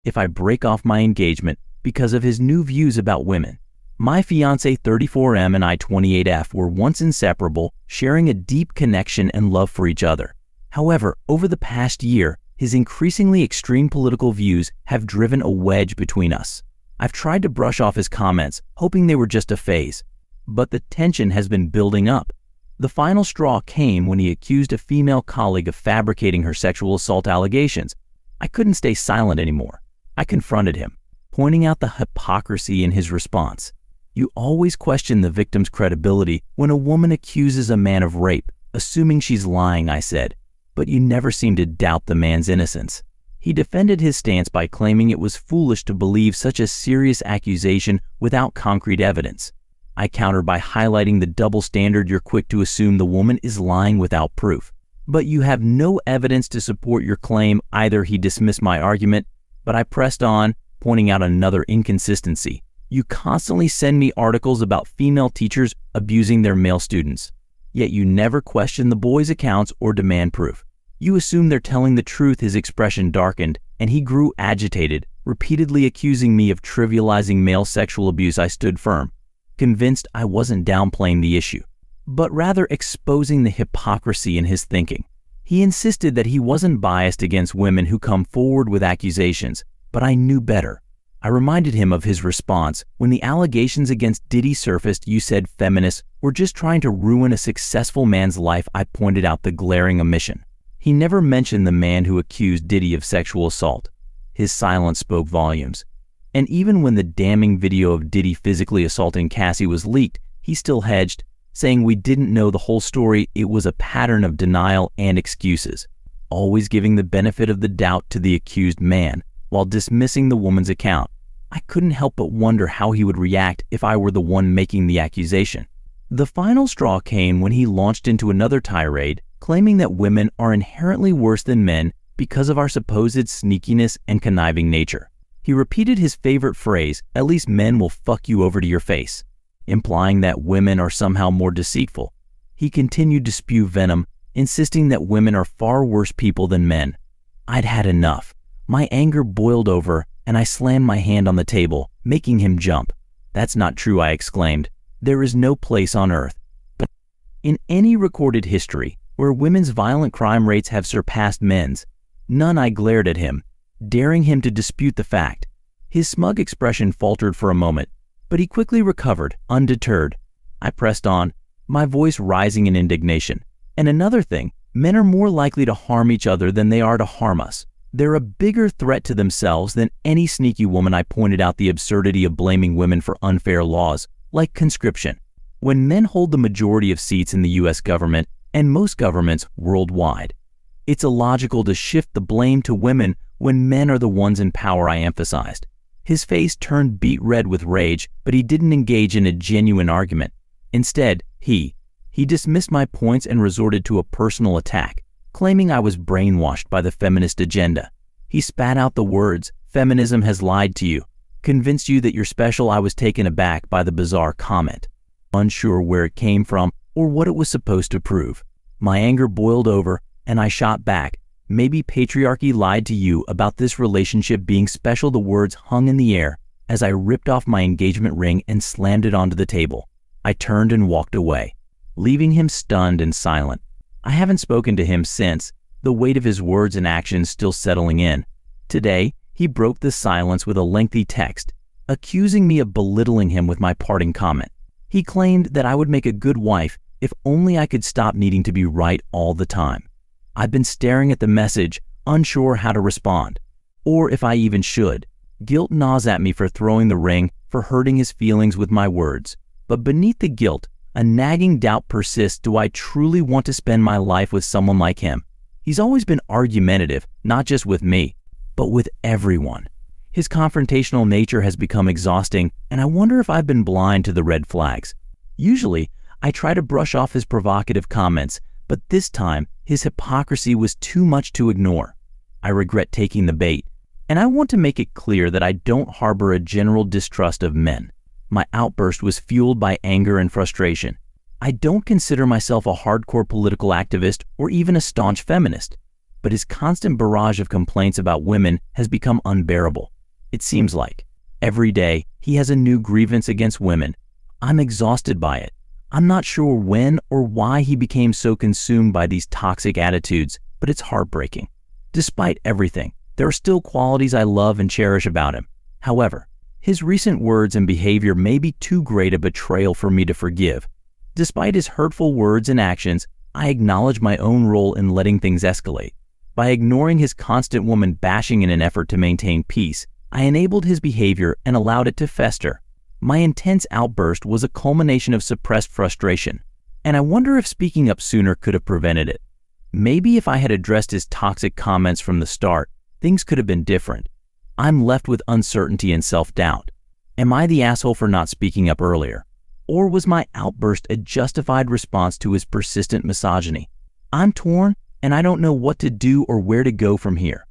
if I break off my engagement because of his new views about women. My fiance 34M and I 28F were once inseparable, sharing a deep connection and love for each other. However, over the past year, his increasingly extreme political views have driven a wedge between us. I've tried to brush off his comments, hoping they were just a phase, but the tension has been building up. The final straw came when he accused a female colleague of fabricating her sexual assault allegations. I couldn't stay silent anymore. I confronted him, pointing out the hypocrisy in his response. You always question the victim's credibility when a woman accuses a man of rape, assuming she's lying, I said, but you never seem to doubt the man's innocence. He defended his stance by claiming it was foolish to believe such a serious accusation without concrete evidence. I countered by highlighting the double standard. You're quick to assume the woman is lying without proof, but you have no evidence to support your claim either. He dismissed my argument, but I pressed on, pointing out another inconsistency. You constantly send me articles about female teachers abusing their male students, yet you never question the boys' accounts or demand proof. You assume they're telling the truth. His expression darkened, and he grew agitated, repeatedly accusing me of trivializing male sexual abuse. I stood firm, convinced I wasn't downplaying the issue, but rather exposing the hypocrisy in his thinking. He insisted that he wasn't biased against women who come forward with accusations, but I knew better. I reminded him of his response when the allegations against Diddy surfaced. You said feminists were just trying to ruin a successful man's life. I pointed out the glaring omission. He never mentioned the man who accused Diddy of sexual assault. His silence spoke volumes. And even when the damning video of Diddy physically assaulting Cassie was leaked, he still hedged, saying we didn't know the whole story. It was a pattern of denial and excuses, always giving the benefit of the doubt to the accused man while dismissing the woman's account. I couldn't help but wonder how he would react if I were the one making the accusation. The final straw came when he launched into another tirade, claiming that women are inherently worse than men because of our supposed sneakiness and conniving nature. He repeated his favorite phrase, "At least men will fuck you over to your face," implying that women are somehow more deceitful. He continued to spew venom, insisting that women are far worse people than men. I'd had enough. My anger boiled over, and I slammed my hand on the table, making him jump. "That's not true," I exclaimed. "There is no place on earth, but in any recorded history, where women's violent crime rates have surpassed men's. None." I glared at him, daring him to dispute the fact. His smug expression faltered for a moment, but he quickly recovered, undeterred. I pressed on, my voice rising in indignation. "And another thing, men are more likely to harm each other than they are to harm us. They're a bigger threat to themselves than any sneaky woman." I pointed out the absurdity of blaming women for unfair laws, like conscription, when men hold the majority of seats in the US government and most governments worldwide. It's illogical to shift the blame to women when men are the ones in power, I emphasized. His face turned beet red with rage, but he didn't engage in a genuine argument. Instead, he dismissed my points and resorted to a personal attack, claiming I was brainwashed by the feminist agenda. He spat out the words, "Feminism has lied to you, convinced you that you're special." I was taken aback by the bizarre comment, unsure where it came from or what it was supposed to prove. My anger boiled over, and I shot back, "Maybe patriarchy lied to you about this relationship being special." The words hung in the air as I ripped off my engagement ring and slammed it onto the table. I turned and walked away, leaving him stunned and silent. I haven't spoken to him since, the weight of his words and actions still settling in. Today, he broke the silence with a lengthy text, accusing me of belittling him with my parting comment. He claimed that I would make a good wife if only I could stop needing to be right all the time. I've been staring at the message, unsure how to respond, or if I even should. Guilt gnaws at me for throwing the ring, for hurting his feelings with my words. But beneath the guilt, a nagging doubt persists. Do I truly want to spend my life with someone like him? He's always been argumentative, not just with me, but with everyone. His confrontational nature has become exhausting, and I wonder if I've been blind to the red flags. Usually, I try to brush off his provocative comments, but this time, his hypocrisy was too much to ignore. I regret taking the bait, and I want to make it clear that I don't harbor a general distrust of men. My outburst was fueled by anger and frustration. I don't consider myself a hardcore political activist or even a staunch feminist. but his constant barrage of complaints about women has become unbearable. It seems like every day he has a new grievance against women. I'm exhausted by it. I'm not sure when or why he became so consumed by these toxic attitudes, but it's heartbreaking. Despite everything, there are still qualities I love and cherish about him. However, his recent words and behavior may be too great a betrayal for me to forgive. Despite his hurtful words and actions, I acknowledge my own role in letting things escalate. By ignoring his constant woman bashing in an effort to maintain peace, I enabled his behavior and allowed it to fester. My intense outburst was a culmination of suppressed frustration, and I wonder if speaking up sooner could have prevented it. Maybe if I had addressed his toxic comments from the start, things could have been different. I'm left with uncertainty and self-doubt. Am I the asshole for not speaking up earlier? Or was my outburst a justified response to his persistent misogyny? I'm torn, and I don't know what to do or where to go from here.